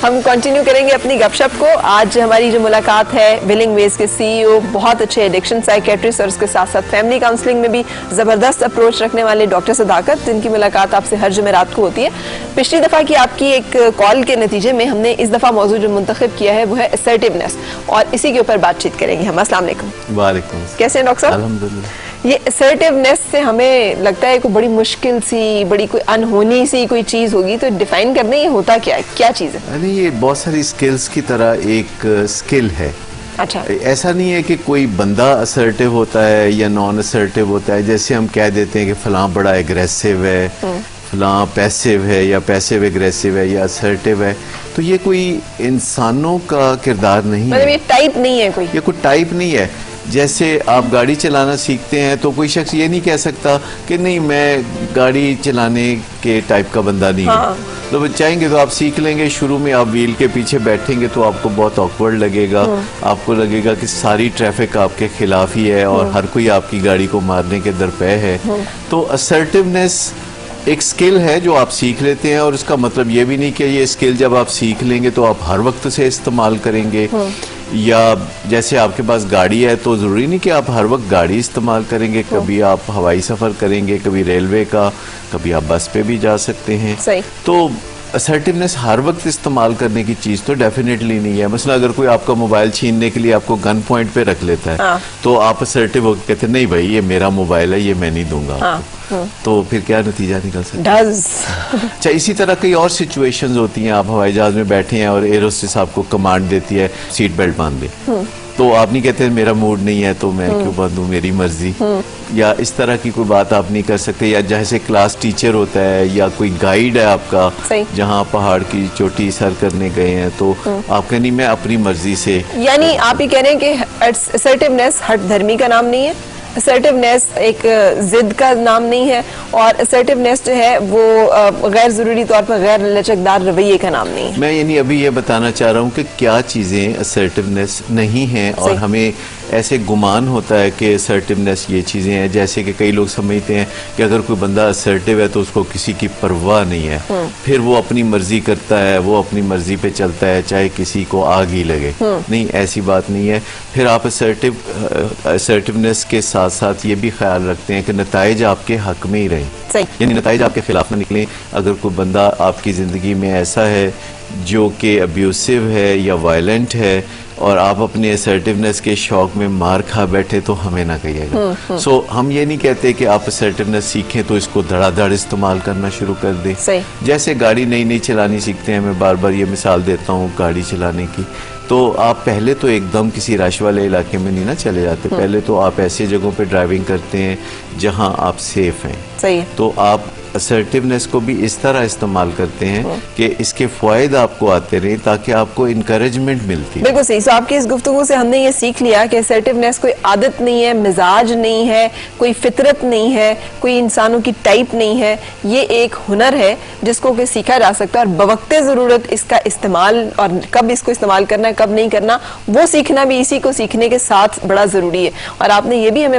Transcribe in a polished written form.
हम कंटिन्यू करेंगे अपनी गपशप को। आज हमारी जो मुलाकात है विलिंग वेज के सीईओ, बहुत अच्छे एडिक्शन साइकेट्रिस्ट और उसके साथ साथ फैमिली काउंसलिंग में भी जबरदस्त अप्रोच रखने वाले डॉक्टर सदाकत, जिनकी मुलाकात आपसे हर जुमेरात को होती है। पिछली दफा की आपकी एक कॉल के नतीजे में हमने इस दफा मौजूद जो मुंतखब किया है वो है असर्टिवनेस, और इसी के ऊपर बातचीत करेंगे हम। अस्सलाम वालेकुम। वालेकुम। कैसे हैं डॉक्टर साहब? अल्हम्दुलिल्लाह। ये असर्टिवनेस से हमें लगता है कोई बड़ी मुश्किल सी, बड़ी कोई अनहोनी सी कोई चीज होगी, तो डिफाइन करने ये होता क्या है, क्या चीज है? अरे ये बहुत सारी स्किल्स की तरह एक स्किल है। अच्छा, ऐसा नहीं है कि कोई बंदा असर्टिव होता है या नॉन असर्टिव होता है। जैसे हम कह देते हैं कि फलां बड़ा एग्रेसिव है, फलां पैसिव है, या पैसिव एग्रेसिव है, या असर्टिव है, तो ये कोई इंसानों का किरदार नहीं मतलब है। ये टाइप नहीं है कोई, ये कोई टाइप नहीं है। जैसे आप गाड़ी चलाना सीखते हैं तो कोई शख्स ये नहीं कह सकता कि नहीं मैं गाड़ी चलाने के टाइप का बंदा नहीं हूँ। तो चाहेंगे तो आप सीख लेंगे। शुरू में आप व्हील के पीछे बैठेंगे तो आपको बहुत ऑकवर्ड लगेगा, आपको लगेगा कि सारी ट्रैफिक आपके खिलाफ ही है और हर कोई आपकी गाड़ी को मारने के दरपे है। तो असर्टिवनेस एक स्किल है जो आप सीख लेते हैं, और इसका मतलब ये भी नहीं कि ये स्किल जब आप सीख लेंगे तो आप हर वक्त से इस्तेमाल करेंगे, या जैसे आपके पास गाड़ी है तो ज़रूरी नहीं कि आप हर वक्त गाड़ी इस्तेमाल करेंगे। कभी आप हवाई सफ़र करेंगे, कभी रेलवे का, कभी आप बस पे भी जा सकते हैं। सही। तो असर्टिवनेस हर वक्त इस्तेमाल करने की चीज़ तो डेफिनेटली नहीं है। मसला अगर कोई आपका मोबाइल छीनने के लिए आपको गन पॉइंट पे रख लेता है, तो आप असर्टिव होकर कहते नहीं भाई ये मेरा मोबाइल है, ये मैं नहीं दूंगा। तो फिर क्या नतीजा निकल सकता है? अच्छा, इसी तरह कई और सिचुएशंस होती हैं। आप हवाई जहाज में बैठे हैं और एरोस्टेस आपको कमांड देती है सीट बेल्ट बांध दे, तो आप नहीं कहते मेरा मूड नहीं है तो मैं क्यों बांधूं, मेरी मर्जी। या इस तरह की कोई बात आप नहीं कर सकते। या जैसे क्लास टीचर होता है या कोई गाइड है आपका, जहाँ पहाड़ की चोटी सर करने गए हैं, तो आप कहें नहीं मैं अपनी मर्जी से। यानी आप ये कह रहे हैं कि असर्टिवनेस हट धर्मी का नाम नहीं है, असर्टिवनेस एक जिद का नाम नहीं है, और असर्टिवनेस जो है वो गैर जरूरी तौर पर गैर लचकदार रवैये का नाम नहीं है। मैं यानी अभी ये बताना चाह रहा हूँ कि क्या चीज़ें असर्टिवनेस नहीं हैं, और हमें ऐसे गुमान होता है कि असर्टिवनेस ये चीज़ें हैं। जैसे कि कई लोग समझते हैं कि अगर कोई बंदा असर्टिव है तो उसको किसी की परवाह नहीं है, फिर वो अपनी मर्जी करता है, वो अपनी मर्जी पे चलता है चाहे किसी को आग ही लगे। नहीं, ऐसी बात नहीं है। फिर आप असर्टिवनेस के साथ साथ ये भी ख्याल रखते हैं कि नताइज आपके हक में ही रहें, यानी नताइज आपके खिलाफ ना निकलें। अगर कोई बंदा आपकी ज़िंदगी में ऐसा है जो कि अब्यूसिव है या वायलेंट है, और आप अपने असर्टिवनेस के शौक में मार खा बैठे, तो हमें ना कहिएगा। सो हम ये नहीं कहते कि आप असर्टिवनेस सीखें तो इसको धड़ाधड़ इस्तेमाल करना शुरू कर दें। जैसे गाड़ी नई नई चलानी सीखते हैं, मैं बार बार ये मिसाल देता हूँ गाड़ी चलाने की, तो आप पहले तो एकदम किसी रश वाले इलाके में नहीं ना चले जाते। पहले तो आप ऐसी जगहों पे ड्राइविंग करते हैं जहां आप सेफ हैं। सही। तो आप असर्टिवनेस को भी इस तरह इस्तेमाल करते हैं कि इसके फ़ायदे आपको आते रहे, ताकि आपको इनकरेजमेंट मिलती है। बिल्कुल सही। तो आपकी इस गुफ्तगू से हमने ये सीख लिया कि असर्टिवनेस कोई आदत नहीं है, मिजाज नहीं है, कोई फितरत नहीं है, कोई इंसानों की टाइप नहीं है। ये एक हुनर है जिसको कि सीखा जा सकता है, और बवक्ते ज़रूरत इसका इस्तेमाल, और कब इसको इस्तेमाल करना है कब नहीं करना, वो सीखना भी इसी को सीखने के साथ बड़ा ज़रूरी है। और आपने ये भी हमें